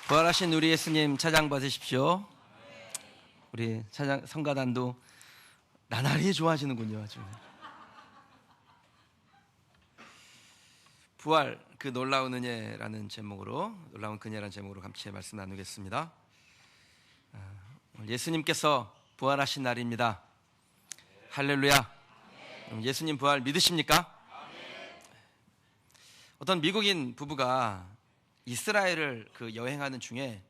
부활하신 우리 예수님 찬양 받으십시오. 우리 찬양 성가단도 나날이 좋아지는군요. 아주. 부활 그 놀라운 은혜라는 제목으로, 놀라운 그녀라는 제목으로 같이 말씀 나누겠습니다. 예수님께서 부활하신 날입니다. 할렐루야. 예수님 부활 믿으십니까? 어떤 미국인 부부가 이스라엘을 여행하는 중에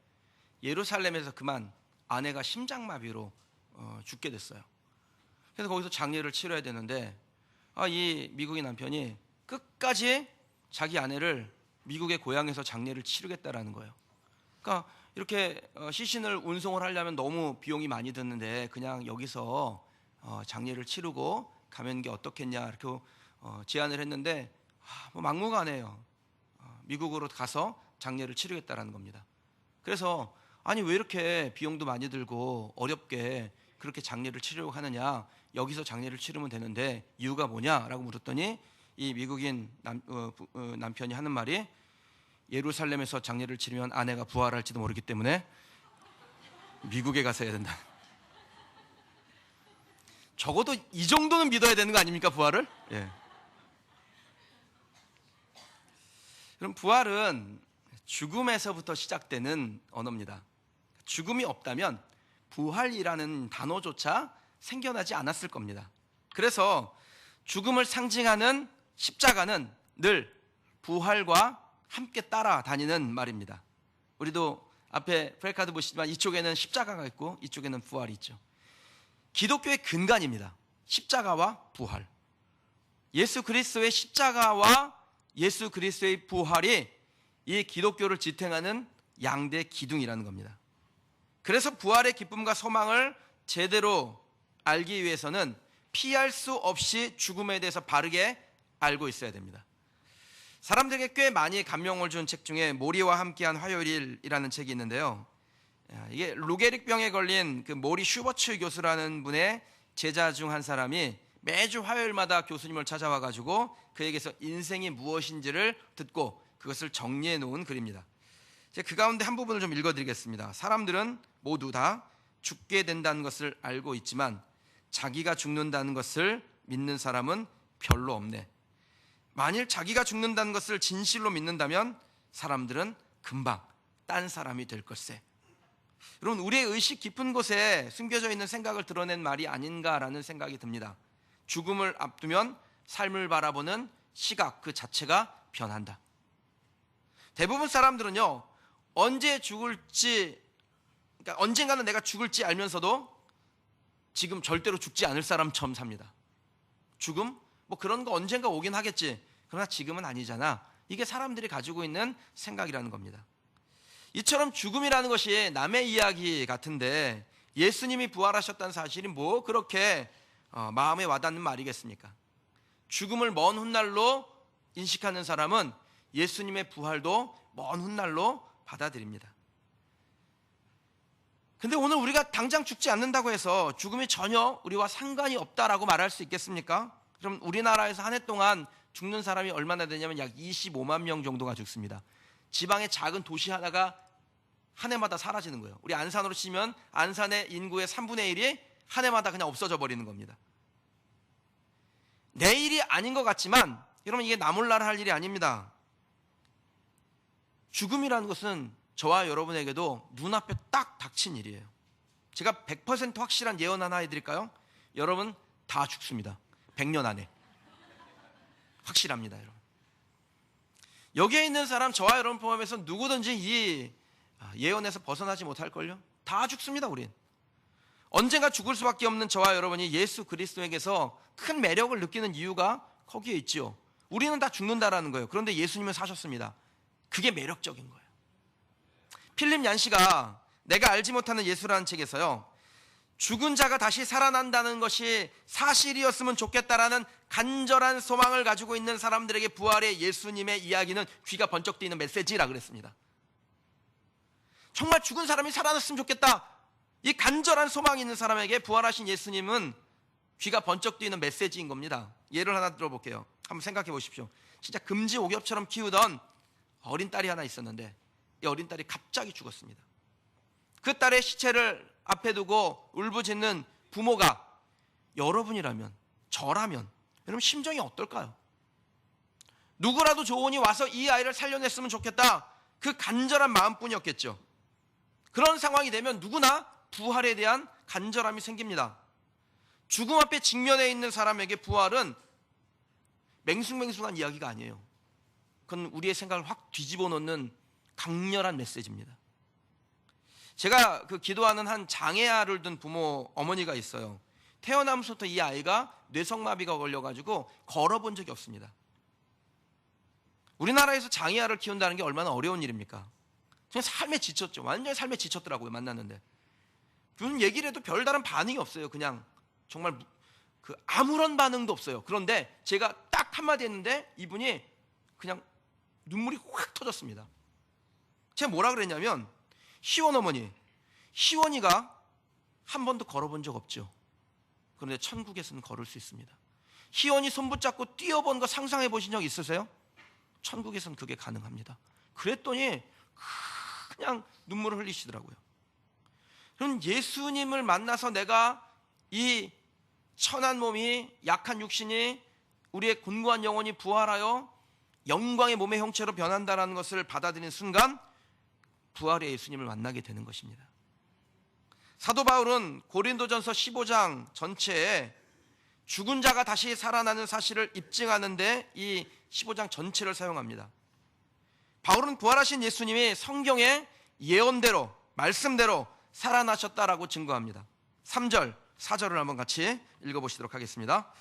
예루살렘에서 그만 아내가 심장마비로 죽게 됐어요. 그래서 거기서 장례를 치러야 되는데 이 미국인 남편이 끝까지 자기 아내를 미국의 고향에서 장례를 치르겠다라는 거예요. 그러니까 이렇게 시신을 운송을 하려면 너무 비용이 많이 드는데 그냥 여기서 장례를 치르고 가면 게 어떻겠냐 이렇게 제안을 했는데 막무가내예요. 미국으로 가서 장례를 치르겠다라는 겁니다. 그래서 아니 왜 이렇게 비용도 많이 들고 어렵게 그렇게 장례를 치르려고 하느냐, 여기서 장례를 치르면 되는데 이유가 뭐냐라고 물었더니 이 미국인 남편이 하는 말이 예루살렘에서 장례를 치르면 아내가 부활할지도 모르기 때문에 미국에 가서 해야 된다. 적어도 이 정도는 믿어야 되는 거 아닙니까, 부활을? 예. 그럼 부활은 죽음에서부터 시작되는 언어입니다. 죽음이 없다면 부활이라는 단어조차 생겨나지 않았을 겁니다. 그래서 죽음을 상징하는 십자가는 늘 부활과 함께 따라다니는 말입니다. 우리도 앞에 플래카드 보시지만 이쪽에는 십자가가 있고 이쪽에는 부활이 있죠. 기독교의 근간입니다. 십자가와 부활. 예수 그리스도의 십자가와 예수 그리스도의 부활이 이 기독교를 지탱하는 양대 기둥이라는 겁니다. 그래서 부활의 기쁨과 소망을 제대로 알기 위해서는 피할 수 없이 죽음에 대해서 바르게 알고 있어야 됩니다. 사람들에게 꽤 많이 감명을 준 책 중에 모리와 함께한 화요일이라는 책이 있는데요. 이게 루게릭병에 걸린 그 모리 슈버츠 교수라는 분의 제자 중 한 사람이 매주 화요일마다 교수님을 찾아와 가지고 그에게서 인생이 무엇인지를 듣고 그것을 정리해 놓은 글입니다. 그 가운데 한 부분을 좀 읽어드리겠습니다. 사람들은 모두 다 죽게 된다는 것을 알고 있지만 자기가 죽는다는 것을 믿는 사람은 별로 없네. 만일 자기가 죽는다는 것을 진실로 믿는다면 사람들은 금방 딴 사람이 될 걸세. 여러분, 우리의 의식 깊은 곳에 숨겨져 있는 생각을 드러낸 말이 아닌가라는 생각이 듭니다. 죽음을 앞두면 삶을 바라보는 시각 그 자체가 변한다. 대부분 사람들은요, 언제 죽을지, 그러니까 언젠가는 내가 죽을지 알면서도 지금 절대로 죽지 않을 사람처럼 삽니다. 죽음? 뭐 그런 거 언젠가 오긴 하겠지. 그러나 지금은 아니잖아. 이게 사람들이 가지고 있는 생각이라는 겁니다. 이처럼 죽음이라는 것이 남의 이야기 같은데 예수님이 부활하셨다는 사실이 뭐 그렇게 마음에 와닿는 말이겠습니까? 죽음을 먼 훗날로 인식하는 사람은 예수님의 부활도 먼 훗날로 받아들입니다. 근데 오늘 우리가 당장 죽지 않는다고 해서 죽음이 전혀 우리와 상관이 없다라고 말할 수 있겠습니까? 그럼 우리나라에서 한 해 동안 죽는 사람이 얼마나 되냐면 약 25만 명 정도가 죽습니다. 지방의 작은 도시 하나가 한 해마다 사라지는 거예요. 우리 안산으로 치면 안산의 인구의 3분의 1이 한 해마다 그냥 없어져 버리는 겁니다. 내일이 아닌 것 같지만 여러분, 이게 나 몰라라 할 일이 아닙니다. 죽음이라는 것은 저와 여러분에게도 눈앞에 딱 닥친 일이에요. 제가 100% 확실한 예언 하나 해드릴까요? 여러분 다 죽습니다. 100년 안에. 확실합니다, 여러분. 여기에 있는 사람, 저와 여러분 포함해서 누구든지 이 예언에서 벗어나지 못할걸요? 다 죽습니다, 우린. 언젠가 죽을 수밖에 없는 저와 여러분이 예수 그리스도에게서 큰 매력을 느끼는 이유가 거기에 있죠. 우리는 다 죽는다라는 거예요. 그런데 예수님은 사셨습니다. 그게 매력적인 거예요. 필립 얀시가 내가 알지 못하는 예수라는 책에서요, 죽은 자가 다시 살아난다는 것이 사실이었으면 좋겠다라는 간절한 소망을 가지고 있는 사람들에게 부활의 예수님의 이야기는 귀가 번쩍 뜨이는 메시지라 그랬습니다. 정말 죽은 사람이 살아났으면 좋겠다, 이 간절한 소망이 있는 사람에게 부활하신 예수님은 귀가 번쩍 뜨이는 메시지인 겁니다. 예를 하나 들어볼게요. 한번 생각해 보십시오. 진짜 금지옥엽처럼 키우던 어린 딸이 하나 있었는데 이 어린 딸이 갑자기 죽었습니다. 그 딸의 시체를 앞에 두고 울부짖는 부모가 여러분이라면, 저라면 여러분 심정이 어떨까요? 누구라도 좋으니 와서 이 아이를 살려냈으면 좋겠다, 그 간절한 마음뿐이었겠죠. 그런 상황이 되면 누구나 부활에 대한 간절함이 생깁니다. 죽음 앞에 직면해 있는 사람에게 부활은 맹숭맹숭한 이야기가 아니에요. 그건 우리의 생각을 확 뒤집어 놓는 강렬한 메시지입니다. 제가 기도하는 한 장애아를 둔 부모 어머니가 있어요. 태어나면서부터 이 아이가 뇌성마비가 걸려가지고 걸어본 적이 없습니다. 우리나라에서 장애아를 키운다는 게 얼마나 어려운 일입니까? 그냥 삶에 지쳤죠. 완전히 삶에 지쳤더라고요, 만났는데. 무슨 얘기를 해도 별다른 반응이 없어요. 그냥 정말 아무런 반응도 없어요. 그런데 제가 딱 한마디 했는데 이분이 그냥 눈물이 확 터졌습니다. 제가 뭐라 그랬냐면, 희원 어머니, 희원이가 한 번도 걸어본 적 없죠. 그런데 천국에서는 걸을 수 있습니다. 희원이 손 붙잡고 뛰어본 거 상상해 보신 적 있으세요? 천국에서는 그게 가능합니다. 그랬더니 그냥 눈물을 흘리시더라고요. 그럼 예수님을 만나서 내가 이 천한 몸이, 약한 육신이, 우리의 곤고한 영혼이 부활하여 영광의 몸의 형체로 변한다는 것을 받아들이는 순간 부활의 예수님을 만나게 되는 것입니다. 사도 바울은 고린도전서 15장 전체에 죽은 자가 다시 살아나는 사실을 입증하는데 이 15장 전체를 사용합니다. 바울은 부활하신 예수님이 성경의 예언대로, 말씀대로 살아나셨다라고 증거합니다. 3절, 4절을 한번 같이 읽어보시도록 하겠습니다.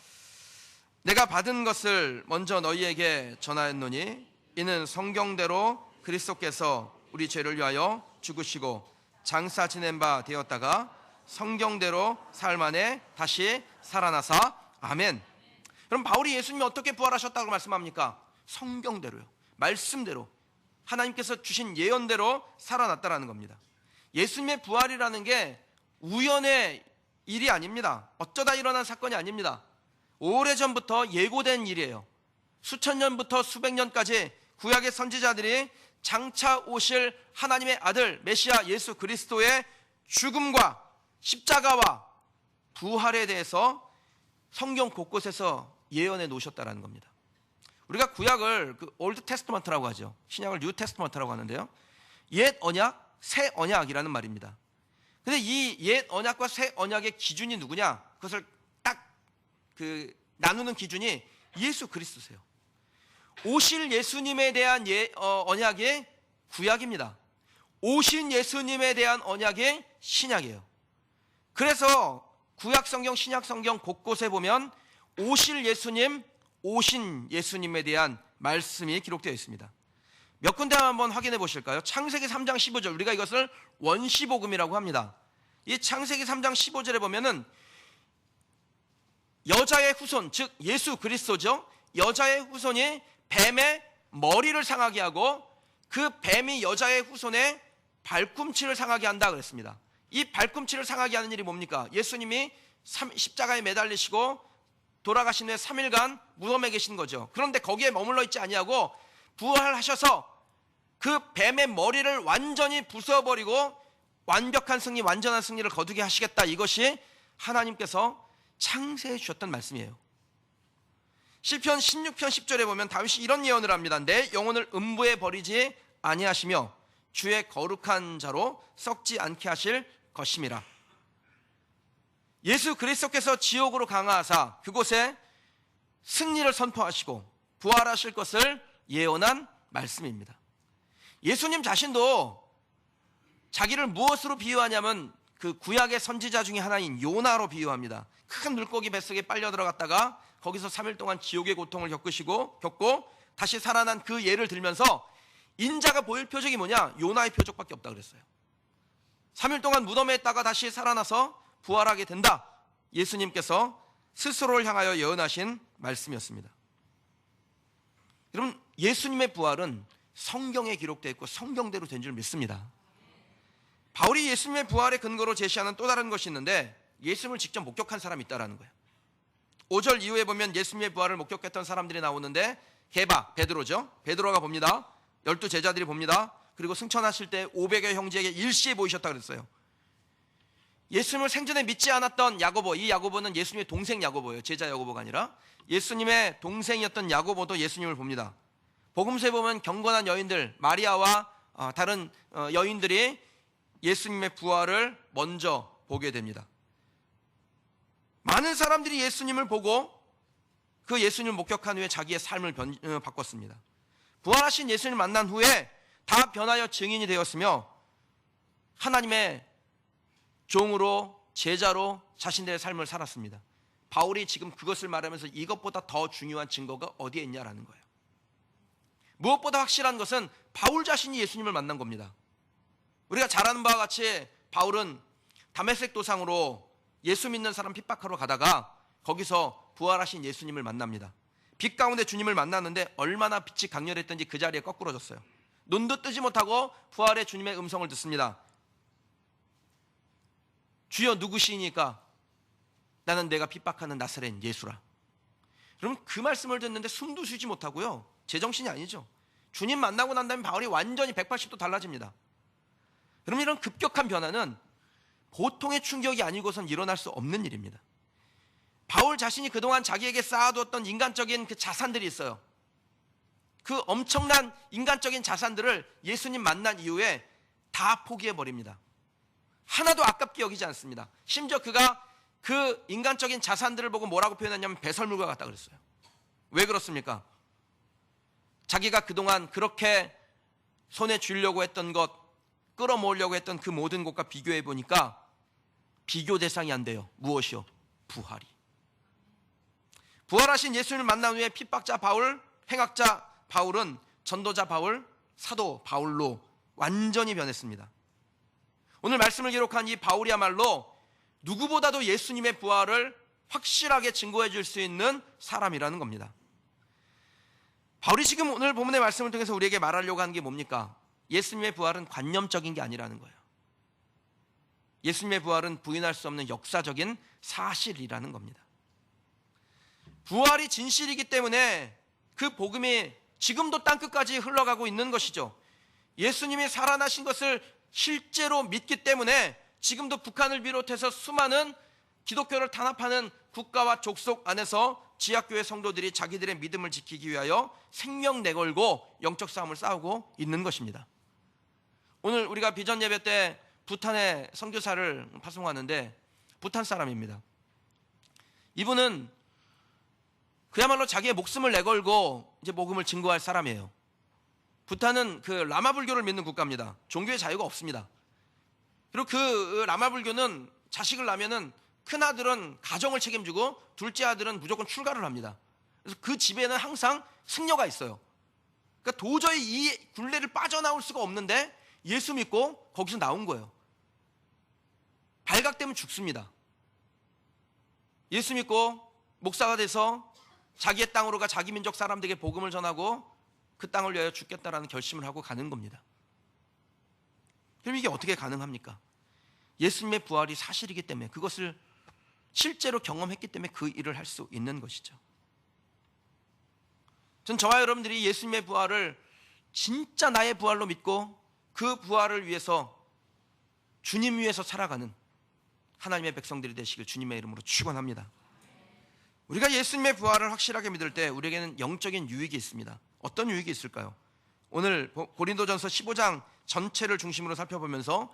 내가 받은 것을 먼저 너희에게 전하였노니 이는 성경대로 그리스도께서 우리 죄를 위하여 죽으시고 장사 지낸 바 되었다가 성경대로 사흘 만에 다시 살아나사. 아멘. 그럼 바울이 예수님이 어떻게 부활하셨다고 말씀합니까? 성경대로요, 말씀대로, 하나님께서 주신 예언대로 살아났다라는 겁니다. 예수님의 부활이라는 게 우연의 일이 아닙니다. 어쩌다 일어난 사건이 아닙니다. 오래전부터 예고된 일이에요. 수천 년부터 수백 년까지 구약의 선지자들이 장차 오실 하나님의 아들 메시아 예수 그리스도의 죽음과 십자가와 부활에 대해서 성경 곳곳에서 예언해 놓으셨다는 겁니다. 우리가 구약을 올드 테스트먼트라고 하죠. 신약을 뉴 테스트먼트라고 하는데요, 옛 언약, 새 언약이라는 말입니다. 근데 이 옛 언약과 새 언약의 기준이 누구냐? 그것을 딱 나누는 기준이 예수 그리스도세요. 오실 예수님에 대한 언약이 구약입니다. 오신 예수님에 대한 언약이 신약이에요. 그래서 구약 성경, 신약 성경 곳곳에 보면 오실 예수님, 오신 예수님에 대한 말씀이 기록되어 있습니다. 몇 군데 한번 확인해 보실까요? 창세기 3장 15절, 우리가 이것을 원시복음이라고 합니다. 이 창세기 3장 15절에 보면은 여자의 후손, 즉 예수 그리스도죠. 여자의 후손이 뱀의 머리를 상하게 하고 그 뱀이 여자의 후손의 발꿈치를 상하게 한다 그랬습니다. 이 발꿈치를 상하게 하는 일이 뭡니까? 예수님이 십자가에 매달리시고 돌아가신 후에 3일간 무덤에 계신 거죠. 그런데 거기에 머물러 있지 아니하고 부활하셔서 그 뱀의 머리를 완전히 부숴버리고 완벽한 승리, 완전한 승리를 거두게 하시겠다. 이것이 하나님께서 창세해 주셨던 말씀이에요. 시편 16편 10절에 보면 다윗이 이런 예언을 합니다. 내 영혼을 음부에 버리지 아니하시며 주의 거룩한 자로 썩지 않게 하실 것임이라. 예수 그리스도께서 지옥으로 강하사 그곳에 승리를 선포하시고 부활하실 것을 예언한 말씀입니다. 예수님 자신도 자기를 무엇으로 비유하냐면 그 구약의 선지자 중에 하나인 요나로 비유합니다. 큰 물고기 뱃속에 빨려 들어갔다가 거기서 3일 동안 지옥의 고통을 겪고 다시 살아난 그 예를 들면서 인자가 보일 표적이 뭐냐? 요나의 표적밖에 없다 그랬어요. 3일 동안 무덤에 있다가 다시 살아나서 부활하게 된다. 예수님께서 스스로를 향하여 예언하신 말씀이었습니다. 여러분, 예수님의 부활은 성경에 기록되어 있고 성경대로 된 줄 믿습니다. 바울이 예수님의 부활의 근거로 제시하는 또 다른 것이 있는데 예수님을 직접 목격한 사람이 있다는 거예요. 5절 이후에 보면 예수님의 부활을 목격했던 사람들이 나오는데 베드로죠. 베드로가 봅니다. 12 제자들이 봅니다. 그리고 승천하실 때 500여 형제에게 일시에 보이셨다 그랬어요. 예수님을 생전에 믿지 않았던 야고보, 이 야고보는 예수님의 동생 야고보예요. 제자 야고보가 아니라 예수님의 동생이었던 야고보도 예수님을 봅니다. 복음서에 보면 경건한 여인들 마리아와 다른 여인들이 예수님의 부활을 먼저 보게 됩니다. 많은 사람들이 예수님을 보고 그 예수님을 목격한 후에 자기의 삶을 바꿨습니다. 부활하신 예수님을 만난 후에 다 변하여 증인이 되었으며 하나님의 종으로 제자로 자신들의 삶을 살았습니다. 바울이 지금 그것을 말하면서 이것보다 더 중요한 증거가 어디에 있냐라는 거예요. 무엇보다 확실한 것은 바울 자신이 예수님을 만난 겁니다. 우리가 잘 아는 바와 같이 바울은 다메섹 도상으로 예수 믿는 사람 핍박하러 가다가 거기서 부활하신 예수님을 만납니다. 빛 가운데 주님을 만났는데 얼마나 빛이 강렬했던지 그 자리에 거꾸러졌어요. 눈도 뜨지 못하고 부활의 주님의 음성을 듣습니다. 주여 누구시니까? 나는 내가 핍박하는 나사렛 예수라. 여러분 그 말씀을 듣는데 숨도 쉬지 못하고요. 제정신이 아니죠. 주님 만나고 난 다음에 바울이 완전히 180도 달라집니다. 여러분 이런 급격한 변화는 보통의 충격이 아니고선 일어날 수 없는 일입니다. 바울 자신이 그동안 자기에게 쌓아두었던 인간적인 그 자산들이 있어요. 그 엄청난 인간적인 자산들을 예수님 만난 이후에 다 포기해버립니다. 하나도 아깝게 여기지 않습니다. 심지어 그가 그 인간적인 자산들을 보고 뭐라고 표현했냐면 배설물과 같다 그랬어요. 왜 그렇습니까? 자기가 그동안 그렇게 손에 쥐려고 했던 것, 끌어모으려고 했던 그 모든 것과 비교해 보니까 비교 대상이 안 돼요. 무엇이요? 부활이. 부활하신 예수님을 만난 후에 핍박자 바울, 행악자 바울은 전도자 바울, 사도 바울로 완전히 변했습니다. 오늘 말씀을 기록한 이 바울이야말로 누구보다도 예수님의 부활을 확실하게 증거해 줄 수 있는 사람이라는 겁니다. 바울이 지금 오늘 본문의 말씀을 통해서 우리에게 말하려고 하는 게 뭡니까? 예수님의 부활은 관념적인 게 아니라는 거예요. 예수님의 부활은 부인할 수 없는 역사적인 사실이라는 겁니다. 부활이 진실이기 때문에 그 복음이 지금도 땅끝까지 흘러가고 있는 것이죠. 예수님이 살아나신 것을 실제로 믿기 때문에 지금도 북한을 비롯해서 수많은 기독교를 탄압하는 국가와 족속 안에서 지하교회 성도들이 자기들의 믿음을 지키기 위하여 생명 내걸고 영적 싸움을 싸우고 있는 것입니다. 오늘 우리가 비전 예배 때 부탄에 선교사를 파송하는데 부탄 사람입니다. 이분은 그야말로 자기의 목숨을 내걸고 이제 복음을 증거할 사람이에요. 부탄은 그 라마 불교를 믿는 국가입니다. 종교의 자유가 없습니다. 그리고 그 라마 불교는 자식을 낳으면은 큰 아들은 가정을 책임지고 둘째 아들은 무조건 출가를 합니다. 그래서 그 집에는 항상 승려가 있어요. 그러니까 도저히 이 굴레를 빠져나올 수가 없는데 예수 믿고 거기서 나온 거예요. 발각되면 죽습니다. 예수 믿고 목사가 돼서 자기의 땅으로 가 자기 민족 사람들에게 복음을 전하고 그 땅을 위하여 죽겠다라는 결심을 하고 가는 겁니다. 그럼 이게 어떻게 가능합니까? 예수님의 부활이 사실이기 때문에, 그것을 실제로 경험했기 때문에 그 일을 할 수 있는 것이죠. 전 저와 여러분들이 예수님의 부활을 진짜 나의 부활로 믿고 그 부활을 위해서 주님 위해서 살아가는 하나님의 백성들이 되시길 주님의 이름으로 축원합니다. 우리가 예수님의 부활을 확실하게 믿을 때 우리에게는 영적인 유익이 있습니다. 어떤 유익이 있을까요? 오늘 고린도전서 15장 전체를 중심으로 살펴보면서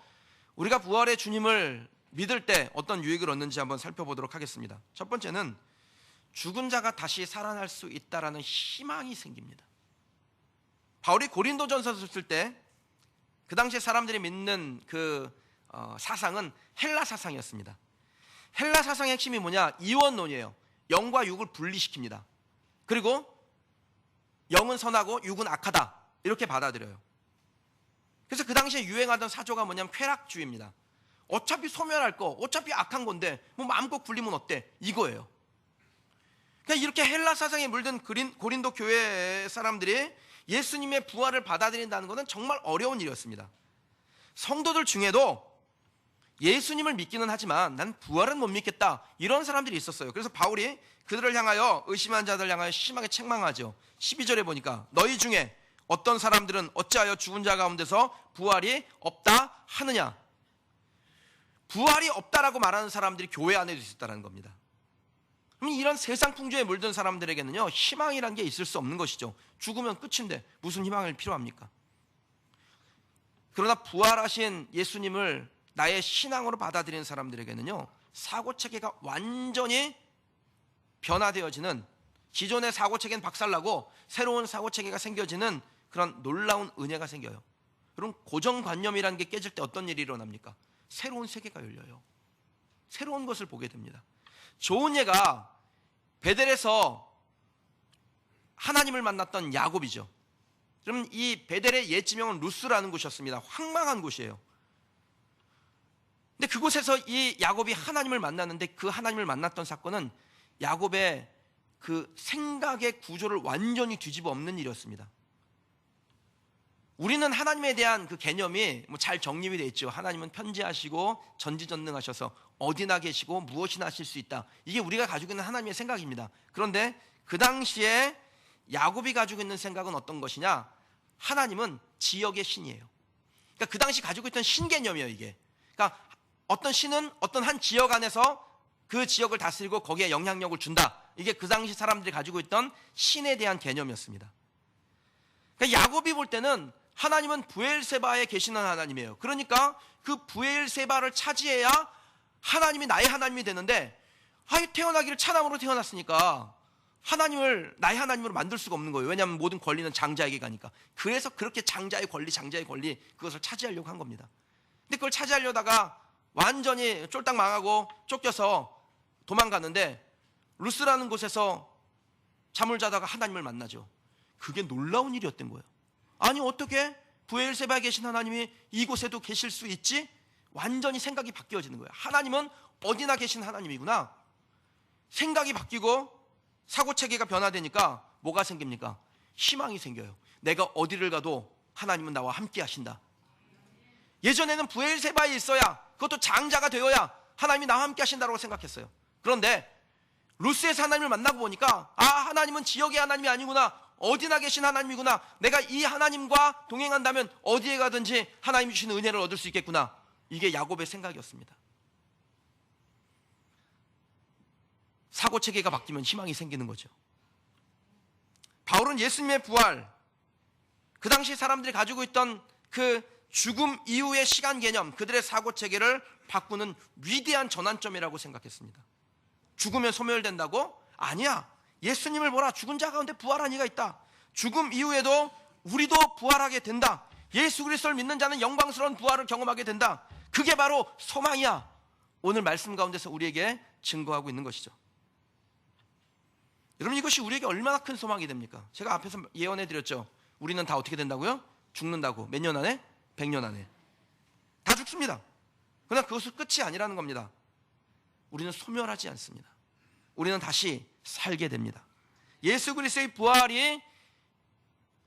우리가 부활의 주님을 믿을 때 어떤 유익을 얻는지 한번 살펴보도록 하겠습니다. 첫 번째는 죽은 자가 다시 살아날 수 있다라는 희망이 생깁니다. 바울이 고린도전서를 쓸 때 그 당시에 사람들이 믿는 그 사상은 헬라 사상이었습니다. 헬라 사상의 핵심이 뭐냐? 이원론이에요. 영과 육을 분리시킵니다. 그리고 영은 선하고 육은 악하다, 이렇게 받아들여요. 그래서 그 당시에 유행하던 사조가 뭐냐면 쾌락주의입니다. 어차피 소멸할 거, 어차피 악한 건데 뭐 마음껏 굴리면 어때? 이거예요. 그냥 이렇게 헬라 사상에 물든 고린도 교회 사람들이 예수님의 부활을 받아들인다는 것은 정말 어려운 일이었습니다. 성도들 중에도 예수님을 믿기는 하지만 난 부활은 못 믿겠다, 이런 사람들이 있었어요. 그래서 바울이 그들을 향하여, 의심한 자들 향하여 심하게 책망하죠. 12절에 보니까 너희 중에 어떤 사람들은 어찌하여 죽은 자 가운데서 부활이 없다 하느냐? 부활이 없다라고 말하는 사람들이 교회 안에도 있었다는 겁니다. 그럼 이런 세상 풍조에 물든 사람들에게는요, 희망이란 게 있을 수 없는 것이죠. 죽으면 끝인데 무슨 희망이 필요합니까? 그러나 부활하신 예수님을 나의 신앙으로 받아들이는 사람들에게는요, 사고체계가 완전히 변화되어지는, 기존의 사고체계는 박살나고 새로운 사고체계가 생겨지는 그런 놀라운 은혜가 생겨요. 여러분, 고정관념이라는 게 깨질 때 어떤 일이 일어납니까? 새로운 세계가 열려요. 새로운 것을 보게 됩니다. 좋은 예가 베델에서 하나님을 만났던 야곱이죠. 그럼 이 베델의 옛 지명은 루스라는 곳이었습니다. 황망한 곳이에요. 근데 그곳에서 이 야곱이 하나님을 만났는데, 그 하나님을 만났던 사건은 야곱의 그 생각의 구조를 완전히 뒤집어 엎는 일이었습니다. 우리는 하나님에 대한 그 개념이 잘 정립이 되어 있죠. 하나님은 편지하시고 전지전능하셔서 어디나 계시고 무엇이나 하실 수 있다. 이게 우리가 가지고 있는 하나님의 생각입니다. 그런데 그 당시에 야곱이 가지고 있는 생각은 어떤 것이냐? 하나님은 지역의 신이에요. 그러니까 그 당시 가지고 있던 신 개념이에요, 이게. 그러니까 어떤 신은 어떤 한 지역 안에서 그 지역을 다스리고 거기에 영향력을 준다. 이게 그 당시 사람들이 가지고 있던 신에 대한 개념이었습니다. 그러니까 야곱이 볼 때는 하나님은 브엘세바에 계시는 하나님이에요. 그러니까 그 브엘세바를 차지해야 하나님이 나의 하나님이 되는데, 태어나기를 차남으로 태어났으니까 하나님을 나의 하나님으로 만들 수가 없는 거예요. 왜냐하면 모든 권리는 장자에게 가니까. 그래서 그렇게 장자의 권리 그것을 차지하려고 한 겁니다. 근데 그걸 차지하려다가 완전히 쫄딱 망하고 쫓겨서 도망갔는데, 루스라는 곳에서 잠을 자다가 하나님을 만나죠. 그게 놀라운 일이었던 거예요. 아니, 어떻게 브엘세바에 계신 하나님이 이곳에도 계실 수 있지? 완전히 생각이 바뀌어지는 거예요. 하나님은 어디나 계신 하나님이구나. 생각이 바뀌고 사고체계가 변화되니까 뭐가 생깁니까? 희망이 생겨요. 내가 어디를 가도 하나님은 나와 함께 하신다. 예전에는 브엘세바에 있어야, 그것도 장자가 되어야 하나님이 나와 함께 하신다고 생각했어요. 그런데 루스에서 하나님을 만나고 보니까, 하나님은 지역의 하나님이 아니구나. 어디나 계신 하나님이구나. 내가 이 하나님과 동행한다면 어디에 가든지 하나님이 주시는 은혜를 얻을 수 있겠구나. 이게 야곱의 생각이었습니다. 사고체계가 바뀌면 희망이 생기는 거죠. 바울은 예수님의 부활, 그 당시 사람들이 가지고 있던 그 죽음 이후의 시간 개념, 그들의 사고체계를 바꾸는 위대한 전환점이라고 생각했습니다. 죽으면 소멸된다고? 아니야. 예수님을 보라. 죽은 자 가운데 부활한 이가 있다. 죽음 이후에도 우리도 부활하게 된다. 예수 그리스도를 믿는 자는 영광스러운 부활을 경험하게 된다. 그게 바로 소망이야. 오늘 말씀 가운데서 우리에게 증거하고 있는 것이죠. 여러분, 이것이 우리에게 얼마나 큰 소망이 됩니까? 제가 앞에서 예언해 드렸죠. 우리는 다 어떻게 된다고요? 죽는다고. 몇 년 안에? 100년 안에. 다 죽습니다. 그러나 그것은 끝이 아니라는 겁니다. 우리는 소멸하지 않습니다. 우리는 다시 살게 됩니다. 예수 그리스도의 부활이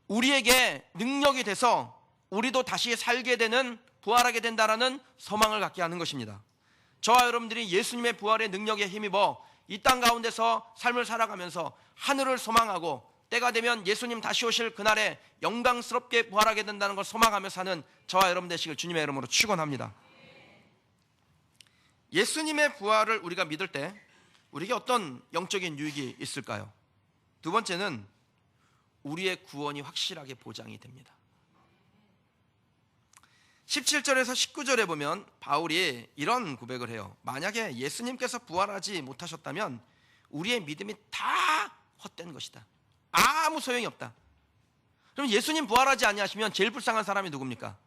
우리에게 능력이 돼서 우리도 다시 살게 되는, 부활하게 된다라는 소망을 갖게 하는 것입니다. 저와 여러분들이 예수님의 부활의 능력에 힘입어 이 땅 가운데서 삶을 살아가면서 하늘을 소망하고, 때가 되면 예수님 다시 오실 그날에 영광스럽게 부활하게 된다는 걸 소망하며 사는 저와 여러분 되시길 주님의 이름으로 축원합니다. 예수님의 부활을 우리가 믿을 때 우리에게 어떤 영적인 유익이 있을까요? 두 번째는 우리의 구원이 확실하게 보장이 됩니다. 17절에서 19절에 보면 바울이 이런 고백을 해요. 만약에 예수님께서 부활하지 못하셨다면 우리의 믿음이 다 헛된 것이다. 아무 소용이 없다. 그럼 예수님 부활하지 아니하시면 제일 불쌍한 사람이 누굽니까?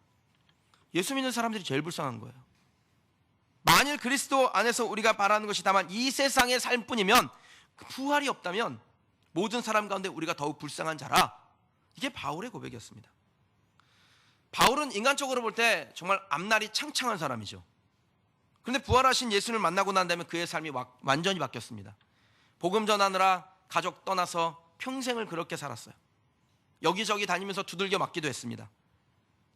예수 믿는 사람들이 제일 불쌍한 거예요. 만일 그리스도 안에서 우리가 바라는 것이 다만 이 세상의 삶뿐이면, 그 부활이 없다면 모든 사람 가운데 우리가 더욱 불쌍한 자라. 이게 바울의 고백이었습니다. 바울은 인간적으로 볼 때 정말 앞날이 창창한 사람이죠. 그런데 부활하신 예수를 만나고 난 다음에 그의 삶이 완전히 바뀌었습니다. 복음 전하느라 가족 떠나서 평생을 그렇게 살았어요. 여기저기 다니면서 두들겨 맞기도 했습니다.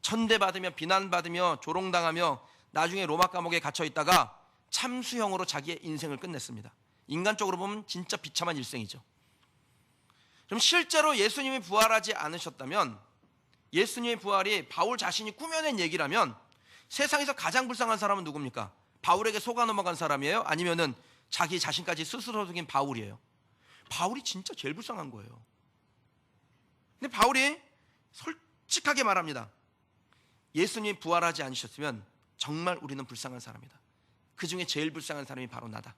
천대받으며 비난받으며 조롱당하며 나중에 로마 감옥에 갇혀 있다가 참수형으로 자기의 인생을 끝냈습니다. 인간적으로 보면 진짜 비참한 일생이죠. 그럼 실제로 예수님이 부활하지 않으셨다면 예수님의 부활이 바울 자신이 꾸며낸 얘기라면 세상에서 가장 불쌍한 사람은 누굽니까? 바울에게 속아 넘어간 사람이에요? 아니면은 자기 자신까지 스스로 속인 바울이에요? 바울이 진짜 제일 불쌍한 거예요. 근데 바울이 솔직하게 말합니다. 예수님이 부활하지 않으셨으면 정말 우리는 불쌍한 사람이다. 그 중에 제일 불쌍한 사람이 바로 나다.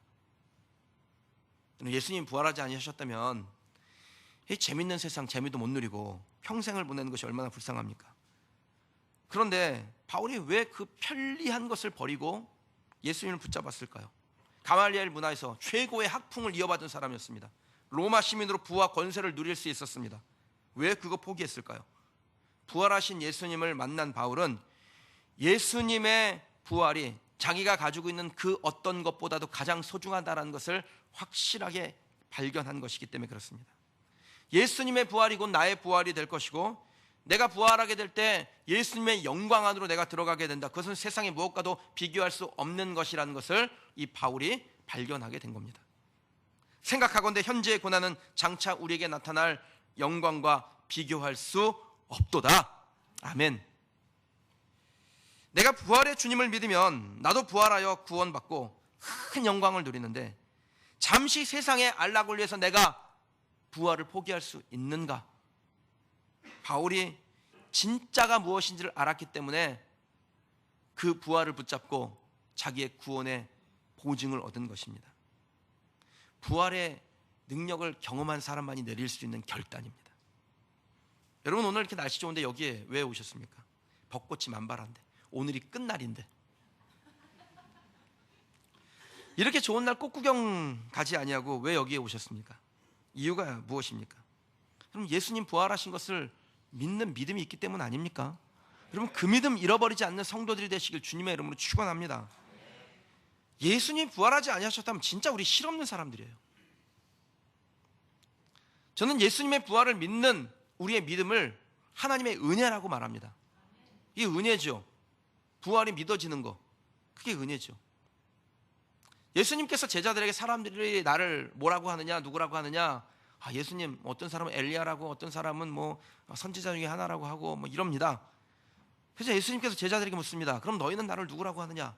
예수님이 부활하지 않으셨다면 이 재밌는 세상 재미도 못 누리고 평생을 보내는 것이 얼마나 불쌍합니까? 그런데 바울이 왜 그 편리한 것을 버리고 예수님을 붙잡았을까요? 가말리엘 문화에서 최고의 학풍을 이어받은 사람이었습니다. 로마 시민으로 부와 권세를 누릴 수 있었습니다. 왜 그거 포기했을까요? 부활하신 예수님을 만난 바울은 예수님의 부활이 자기가 가지고 있는 그 어떤 것보다도 가장 소중하다는 것을 확실하게 발견한 것이기 때문에 그렇습니다. 예수님의 부활이 곧 나의 부활이 될 것이고, 내가 부활하게 될 때 예수님의 영광 안으로 내가 들어가게 된다. 그것은 세상의 무엇과도 비교할 수 없는 것이라는 것을 이 바울이 발견하게 된 겁니다. 생각하건대 현재의 고난은 장차 우리에게 나타날 영광과 비교할 수 없도다. 아멘. 내가 부활의 주님을 믿으면 나도 부활하여 구원받고 큰 영광을 누리는데, 잠시 세상의 안락을 위해서 내가 부활을 포기할 수 있는가? 바울이 진짜가 무엇인지를 알았기 때문에 그 부활을 붙잡고 자기의 구원의 보증을 얻은 것입니다. 부활의 능력을 경험한 사람만이 내릴 수 있는 결단입니다. 여러분, 오늘 이렇게 날씨 좋은데 여기에 왜 오셨습니까? 벚꽃이 만발한데, 오늘이 끝날인데 이렇게 좋은 날 꽃구경 가지 아니하고 왜 여기에 오셨습니까? 이유가 무엇입니까? 그럼 예수님 부활하신 것을 믿는 믿음이 있기 때문 아닙니까? 여러분, 그 믿음 잃어버리지 않는 성도들이 되시길 주님의 이름으로 축원합니다. 예수님 부활하지 아니하셨다면 진짜 우리 실없는 사람들이에요. 저는 예수님의 부활을 믿는 우리의 믿음을 하나님의 은혜라고 말합니다. 이게 은혜죠. 부활이 믿어지는 거, 그게 은혜죠. 예수님께서 제자들에게 사람들이 나를 뭐라고 하느냐, 누구라고 하느냐, 예수님 어떤 사람은 엘리야라고, 어떤 사람은 뭐 선지자 중에 하나라고 하고 뭐 이럽니다. 그래서 예수님께서 제자들에게 묻습니다. 그럼 너희는 나를 누구라고 하느냐?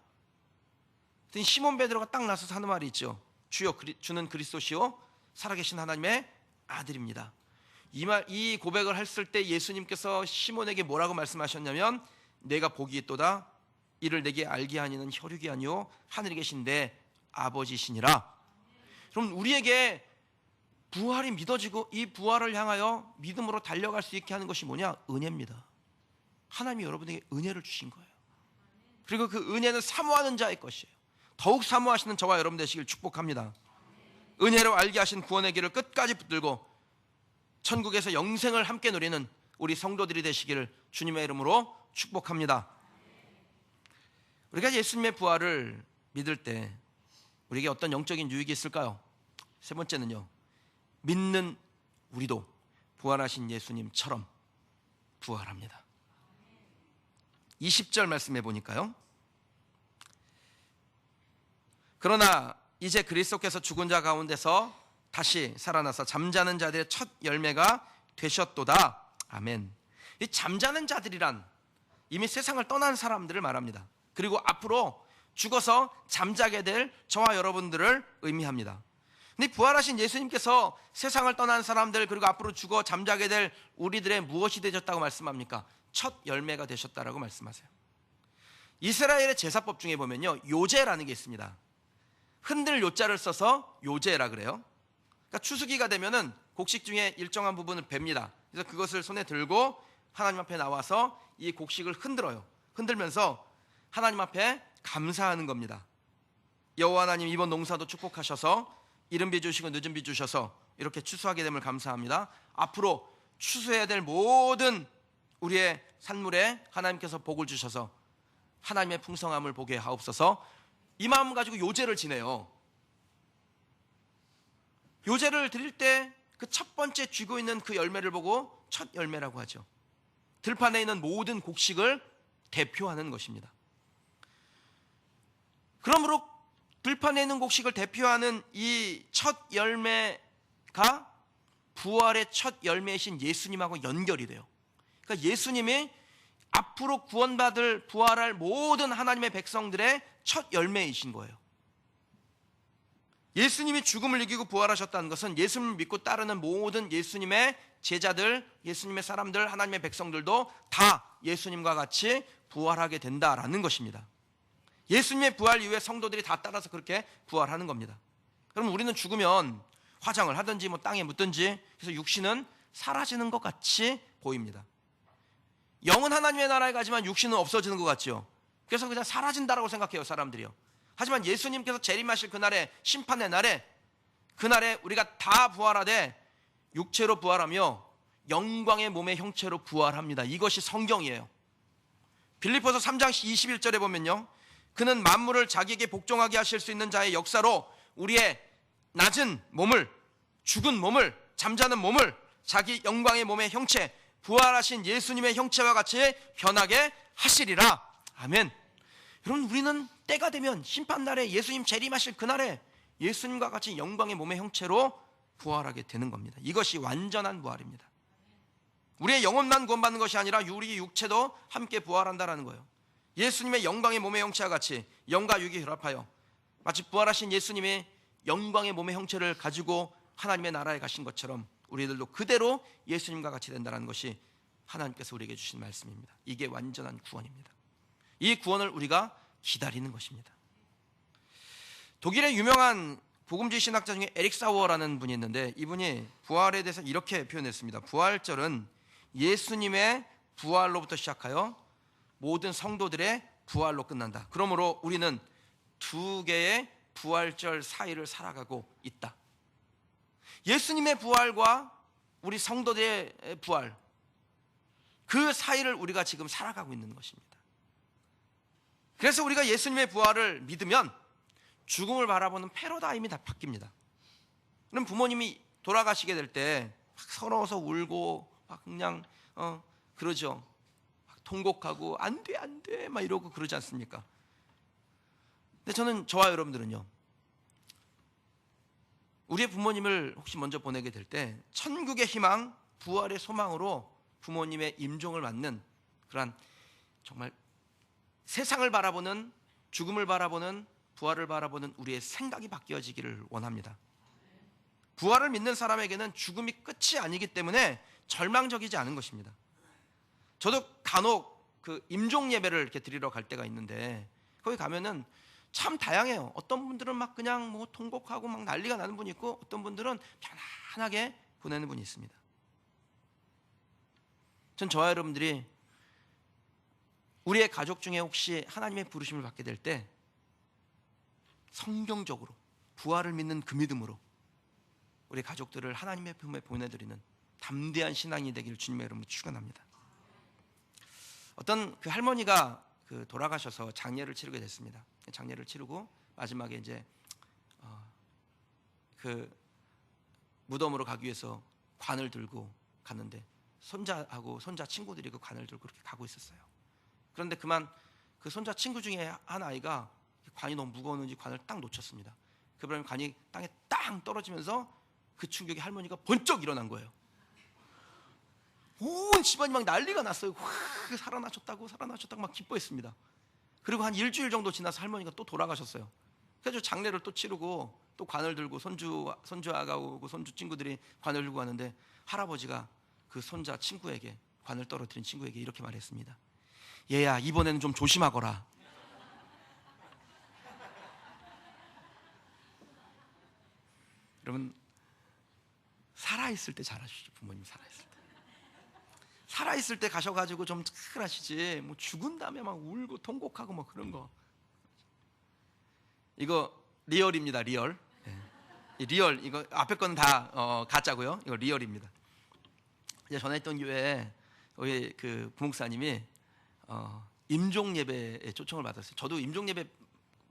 그랬더니 시몬 베드로가 딱 나서서 하는 말이 있죠. 주여, 주는 그리스도시요 살아계신 하나님의 아들입니다. 이 고백을 했을 때 예수님께서 시몬에게 뭐라고 말씀하셨냐면, 내가 복이 있도다. 이를 내게 알게 하니는 혈육이 아니요 하늘에 계신 내 아버지시니라. 그럼 우리에게 부활이 믿어지고 이 부활을 향하여 믿음으로 달려갈 수 있게 하는 것이 뭐냐? 은혜입니다. 하나님이 여러분에게 은혜를 주신 거예요. 그리고 그 은혜는 사모하는 자의 것이에요. 더욱 사모하시는 저와 여러분 되시길 축복합니다. 은혜로 알게 하신 구원의 길을 끝까지 붙들고 천국에서 영생을 함께 누리는 우리 성도들이 되시기를 주님의 이름으로 축복합니다. 우리가 예수님의 부활을 믿을 때 우리에게 어떤 영적인 유익이 있을까요? 세 번째는요, 믿는 우리도 부활하신 예수님처럼 부활합니다. 20절 말씀해 보니까요, 그러나 이제 그리스도께서 죽은 자 가운데서 다시 살아나서 잠자는 자들의 첫 열매가 되셨도다. 아멘. 이 잠자는 자들이란 이미 세상을 떠난 사람들을 말합니다. 그리고 앞으로 죽어서 잠자게 될 저와 여러분들을 의미합니다. 근데 부활하신 예수님께서 세상을 떠난 사람들, 그리고 앞으로 죽어 잠자게 될 우리들의 무엇이 되셨다고 말씀합니까? 첫 열매가 되셨다라고 말씀하세요. 이스라엘의 제사법 중에 보면요, 요제라는 게 있습니다. 흔들 요자를 써서 요제라 그래요. 그러니까 추수기가 되면은 곡식 중에 일정한 부분을 뱁니다. 그래서 그것을 손에 들고 하나님 앞에 나와서 이 곡식을 흔들어요. 흔들면서 하나님 앞에 감사하는 겁니다. 여호와 하나님, 이번 농사도 축복하셔서 이른 비 주시고 늦은 비 주셔서 이렇게 추수하게 됨을 감사합니다. 앞으로 추수해야 될 모든 우리의 산물에 하나님께서 복을 주셔서 하나님의 풍성함을 보게 하옵소서. 이 마음 가지고 요제를 지내요. 요제를 드릴 때 그 첫 번째 쥐고 있는 그 열매를 보고 첫 열매라고 하죠. 들판에 있는 모든 곡식을 대표하는 것입니다. 그러므로 들판에 있는 곡식을 대표하는 이 첫 열매가 부활의 첫 열매이신 예수님하고 연결이 돼요. 그러니까 예수님이 앞으로 구원받을 부활할 모든 하나님의 백성들의 첫 열매이신 거예요. 예수님이 죽음을 이기고 부활하셨다는 것은 예수님을 믿고 따르는 모든 예수님의 제자들, 예수님의 사람들, 하나님의 백성들도 다 예수님과 같이 부활하게 된다라는 것입니다. 예수님의 부활 이후에 성도들이 다 따라서 그렇게 부활하는 겁니다. 그럼 우리는 죽으면 화장을 하든지 뭐 땅에 묻든지 그래서 육신은 사라지는 것 같이 보입니다. 영은 하나님의 나라에 가지만 육신은 없어지는 것 같죠. 그래서 그냥 사라진다라고 생각해요, 사람들이요. 하지만 예수님께서 재림하실 그날에, 심판의 날에, 그날에 우리가 다 부활하되 육체로 부활하며 영광의 몸의 형체로 부활합니다. 이것이 성경이에요. 빌립보서 3장 21절에 보면요, 그는 만물을 자기에게 복종하게 하실 수 있는 자의 역사로 우리의 낮은 몸을, 죽은 몸을, 잠자는 몸을 자기 영광의 몸의 형체, 부활하신 예수님의 형체와 같이 변하게 하시리라. 아멘. 여러분, 우리는 때가 되면 심판날에 예수님 재림하실 그날에 예수님과 같이 영광의 몸의 형체로 부활하게 되는 겁니다. 이것이 완전한 부활입니다. 우리의 영혼만 구원받는 것이 아니라 우리 육체도 함께 부활한다는 거예요. 예수님의 영광의 몸의 형체와 같이 영과 육이 결합하여 마치 부활하신 예수님의 영광의 몸의 형체를 가지고 하나님의 나라에 가신 것처럼 우리들도 그대로 예수님과 같이 된다는 것이 하나님께서 우리에게 주신 말씀입니다. 이게 완전한 구원입니다. 이 구원을 우리가 기다리는 것입니다. 독일의 유명한 복음주의 신학자 중에 에릭 사워라는 분이 있는데, 이분이 부활에 대해서 이렇게 표현했습니다. 부활절은 예수님의 부활로부터 시작하여 모든 성도들의 부활로 끝난다. 그러므로 우리는 두 개의 부활절 사이를 살아가고 있다. 예수님의 부활과 우리 성도들의 부활, 그 사이를 우리가 지금 살아가고 있는 것입니다. 그래서 우리가 예수님의 부활을 믿으면 죽음을 바라보는 패러다임이 다 바뀝니다. 그럼 부모님이 돌아가시게 될 때 서러워서 울고 막 그냥 그러죠. 막 통곡하고 안 돼, 안 돼 막 이러고 그러지 않습니까? 근데 저와 여러분들은요, 우리의 부모님을 혹시 먼저 보내게 될 때 천국의 희망, 부활의 소망으로 부모님의 임종을 맞는 그러한 정말 세상을 바라보는, 죽음을 바라보는, 부활을 바라보는 우리의 생각이 바뀌어지기를 원합니다. 부활을 믿는 사람에게는 죽음이 끝이 아니기 때문에 절망적이지 않은 것입니다. 저도 간혹 그 임종 예배를 이렇게 드리러 갈 때가 있는데, 거기 가면은 참 다양해요. 어떤 분들은 막 그냥 뭐 통곡하고 막 난리가 나는 분이 있고, 어떤 분들은 편안하게 보내는 분이 있습니다. 전 저와 여러분들이 우리의 가족 중에 혹시 하나님의 부르심을 받게 될 때 성경적으로 부활을 믿는 그 믿음으로 우리 가족들을 하나님의 품에 보내드리는 담대한 신앙이 되기를 주님의 이름으로 축원합니다. 어떤 그 할머니가 돌아가셔서 장례를 치르게 됐습니다. 장례를 치르고 마지막에 이제 그 무덤으로 가기 위해서 관을 들고 갔는데, 손자하고 손자 친구들이 그 관을 들고 그렇게 가고 있었어요. 그런데 그만 그 손자 친구 중에 한 아이가 관이 너무 무거웠는지 관을 딱 놓쳤습니다. 그러면 관이 땅에 땅 떨어지면서 그 충격에 할머니가 번쩍 일어난 거예요. 온 집안이 막 난리가 났어요. 와, 살아나셨다고 막 기뻐했습니다. 그리고 한 일주일 정도 지나서 할머니가 또 돌아가셨어요. 그래서 장례를 또 치르고 또 관을 들고 손주 아가오고 손주 친구들이 관을 들고 가는데, 할아버지가 그 손자 친구에게, 관을 떨어뜨린 친구에게 이렇게 말했습니다. 얘야, 이번에는 좀 조심하거라. 여러분, 살아있을 때 잘하시죠. 부모님 살아있을 때. 살아있을 때 가셔가지고 좀 잘 하시지, 뭐 죽은 다음에 막 울고 통곡하고 뭐 그런 거. 이거 리얼입니다. 리얼. 리얼. 이거 앞에 건 다 가짜고요. 이거 리얼입니다. 이제 전에 있던 교회에 우리 그 부목사님이 임종 예배에 초청을 받았어요. 저도 임종 예배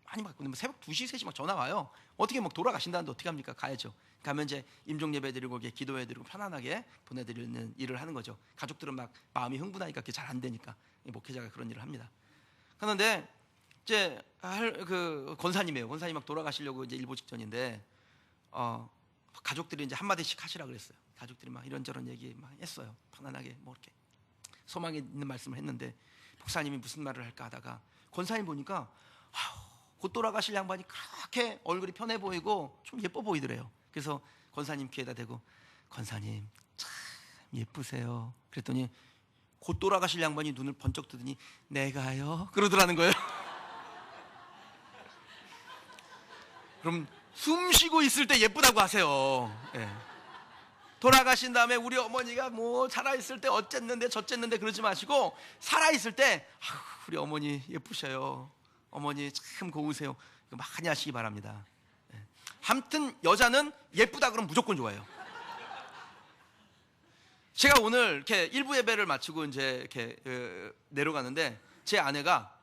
많이 받거든요. 새벽 2시, 3시 막 전화 와요. 어떻게 막 돌아가신다는데 어떻게 합니까? 가야죠. 가면 이제 임종 예배 드리고 기도해 드리고 편안하게 보내드리는 일을 하는 거죠. 가족들은 막 마음이 흥분하니까 그게 잘 안 되니까 목회자가 그런 일을 합니다. 그런데 이제 그 권사님이에요. 권사님 막 돌아가시려고 이제 일보 직전인데 가족들이 이제 한 마디씩 하시라 그랬어요. 가족들이 막 이런저런 얘기 막 했어요. 편안하게 뭐 이렇게. 소망이 있는 말씀을 했는데 목사님이 무슨 말을 할까 하다가 권사님 보니까 곧 돌아가실 양반이 그렇게 얼굴이 편해 보이고 좀 예뻐 보이더래요. 그래서 권사님 귀에다 대고 권사님 참 예쁘세요. 그랬더니 곧 돌아가실 양반이 눈을 번쩍 뜨더니 내가요? 그러더라는 거예요. 그럼 숨 쉬고 있을 때 예쁘다고 하세요. 예. 돌아가신 다음에 우리 어머니가 뭐 살아있을 때 어쨌는데 저쨌는데 그러지 마시고 살아있을 때 우리 어머니 예쁘셔요. 어머니 참 고우세요. 많이 하시기 바랍니다. 예. 아무튼 여자는 예쁘다 그러면 무조건 좋아요. 제가 오늘 이렇게 일부 예배를 마치고 이제 이렇게 내려가는데 제 아내가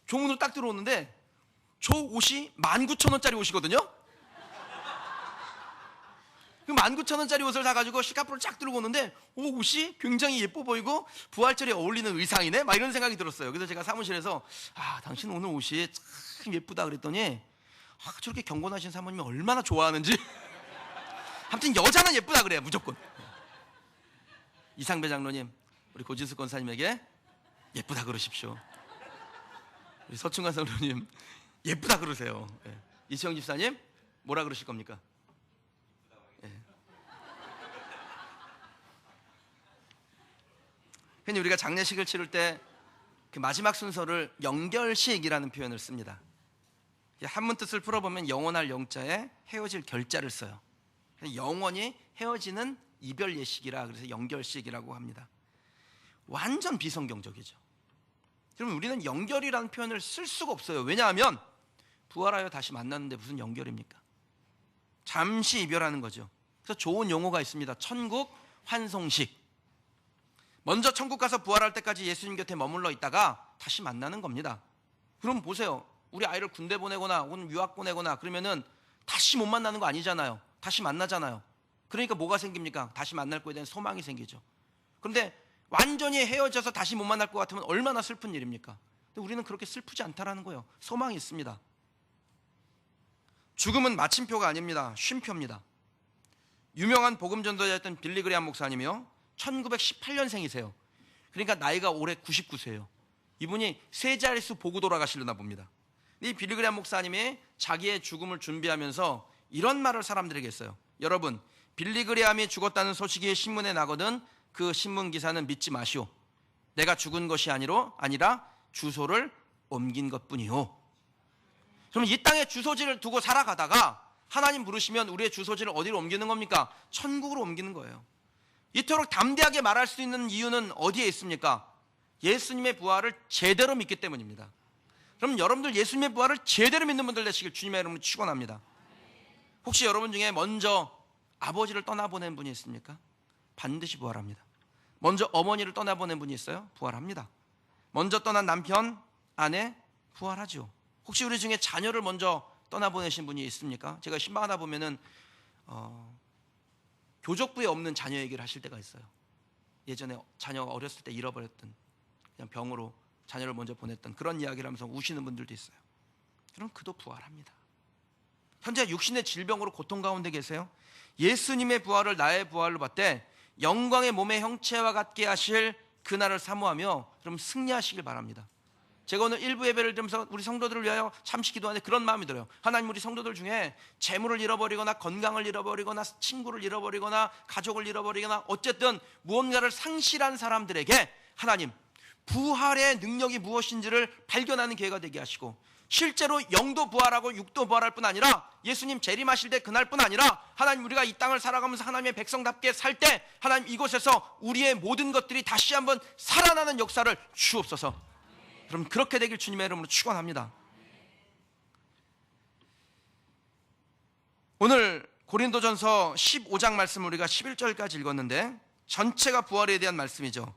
종문으로 딱 들어오는데 저 옷이 19,000원짜리 옷이거든요. 그 19,000원짜리 옷을 사가지고 시카프를 쫙 들고 오는데 옷이 굉장히 예뻐 보이고 부활절에 어울리는 의상이네 막 이런 생각이 들었어요. 그래서 제가 사무실에서 당신 오늘 옷이 참 예쁘다 그랬더니 저렇게 경건하신 사모님이 얼마나 좋아하는지 아무튼 여자는 예쁘다 그래요 무조건. 이상배 장로님 우리 고진수 권사님에게 예쁘다 그러십시오. 우리 서충관 장로님 예쁘다 그러세요. 예. 이시영 집사님 뭐라 그러실 겁니까? 예. 흔히 우리가 장례식을 치를 때 그 마지막 순서를 영결식이라는 표현을 씁니다. 한문 뜻을 풀어보면 영원할 영자에 헤어질 결자를 써요. 영원히 헤어지는 이별 예식이라 그래서 영결식이라고 합니다. 완전 비성경적이죠. 그러면 우리는 연결이라는 표현을 쓸 수가 없어요. 왜냐하면 부활하여 다시 만났는데 무슨 연결입니까? 잠시 이별하는 거죠. 그래서 좋은 용어가 있습니다. 천국 환송식. 먼저 천국 가서 부활할 때까지 예수님 곁에 머물러 있다가 다시 만나는 겁니다. 그럼 보세요. 우리 아이를 군대 보내거나 혹은 유학 보내거나 그러면은 다시 못 만나는 거 아니잖아요. 다시 만나잖아요. 그러니까 뭐가 생깁니까? 다시 만날 거에 대한 소망이 생기죠. 그런데 완전히 헤어져서 다시 못 만날 것 같으면 얼마나 슬픈 일입니까? 근데 우리는 그렇게 슬프지 않다라는 거예요. 소망이 있습니다. 죽음은 마침표가 아닙니다. 쉼표입니다. 유명한 복음 전도자였던 빌리 그레이엄 목사님이요 1918년생이세요. 그러니까 나이가 올해 99세예요. 이분이 세 자릿수 보고 돌아가시려나 봅니다. 이 빌리 그레이엄 목사님이 자기의 죽음을 준비하면서 이런 말을 사람들에게 했어요. 여러분, 빌리 그레이엄이 죽었다는 소식이 신문에 나거든 그 신문 기사는 믿지 마시오. 내가 죽은 것이 아니라 주소를 옮긴 것뿐이요. 그럼 이 땅에 주소지를 두고 살아가다가 하나님 부르시면 우리의 주소지를 어디로 옮기는 겁니까? 천국으로 옮기는 거예요. 이토록 담대하게 말할 수 있는 이유는 어디에 있습니까? 예수님의 부활을 제대로 믿기 때문입니다. 그럼 여러분들 예수님의 부활을 제대로 믿는 분들 되시길 주님의 이름으로 축원합니다. 혹시 여러분 중에 먼저 아버지를 떠나보낸 분이 있습니까? 반드시 부활합니다. 먼저 어머니를 떠나보낸 분이 있어요? 부활합니다. 먼저 떠난 남편, 아내 부활하죠. 혹시 우리 중에 자녀를 먼저 떠나보내신 분이 있습니까? 제가 신방하다 보면은 교족부에 없는 자녀 얘기를 하실 때가 있어요. 예전에 자녀가 어렸을 때 잃어버렸던 그냥 병으로 자녀를 먼저 보냈던 그런 이야기를 하면서 우시는 분들도 있어요. 그럼 그도 부활합니다. 현재 육신의 질병으로 고통 가운데 계세요? 예수님의 부활을 나의 부활로 봤대 영광의 몸의 형체와 같게 하실 그날을 사모하며 그럼 승리하시길 바랍니다. 제가 오늘 일부 예배를 드리면서 우리 성도들을 위하여 잠시 기도하는데 그런 마음이 들어요. 하나님, 우리 성도들 중에 재물을 잃어버리거나 건강을 잃어버리거나 친구를 잃어버리거나 가족을 잃어버리거나 어쨌든 무언가를 상실한 사람들에게 하나님 부활의 능력이 무엇인지를 발견하는 기회가 되게 하시고 실제로 영도 부활하고 육도 부활할 뿐 아니라 예수님 재림하실 때 그날뿐 아니라 하나님 우리가 이 땅을 살아가면서 하나님의 백성답게 살 때 하나님 이곳에서 우리의 모든 것들이 다시 한번 살아나는 역사를 주옵소서. 그럼 그렇게 되길 주님의 이름으로 축원합니다. 오늘 고린도전서 15장 말씀 우리가 11절까지 읽었는데 전체가 부활에 대한 말씀이죠.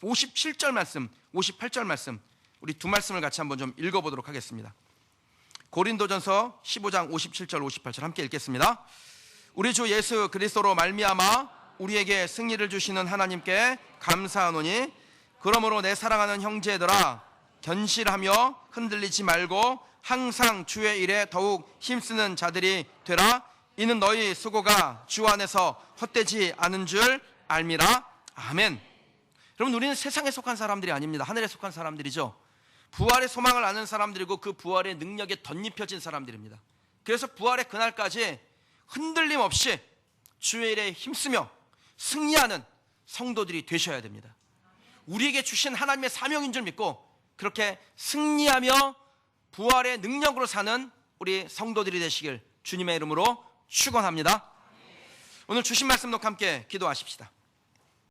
57절 말씀, 58절 말씀 우리 두 말씀을 같이 한번 좀 읽어보도록 하겠습니다. 고린도전서 15장 57절 58절 함께 읽겠습니다. 우리 주 예수 그리스도로 말미암아 우리에게 승리를 주시는 하나님께 감사하노니 그러므로 내 사랑하는 형제들아 견실하며 흔들리지 말고 항상 주의 일에 더욱 힘쓰는 자들이 되라. 이는 너희 수고가 주 안에서 헛되지 않은 줄 알미라. 아멘. 여러분, 우리는 세상에 속한 사람들이 아닙니다. 하늘에 속한 사람들이죠. 부활의 소망을 아는 사람들이고 그 부활의 능력에 덧입혀진 사람들입니다. 그래서 부활의 그날까지 흔들림 없이 주의 일에 힘쓰며 승리하는 성도들이 되셔야 됩니다. 우리에게 주신 하나님의 사명인 줄 믿고 그렇게 승리하며 부활의 능력으로 사는 우리 성도들이 되시길 주님의 이름으로 축원합니다. 오늘 주신 말씀 놓고 함께 기도하십시다.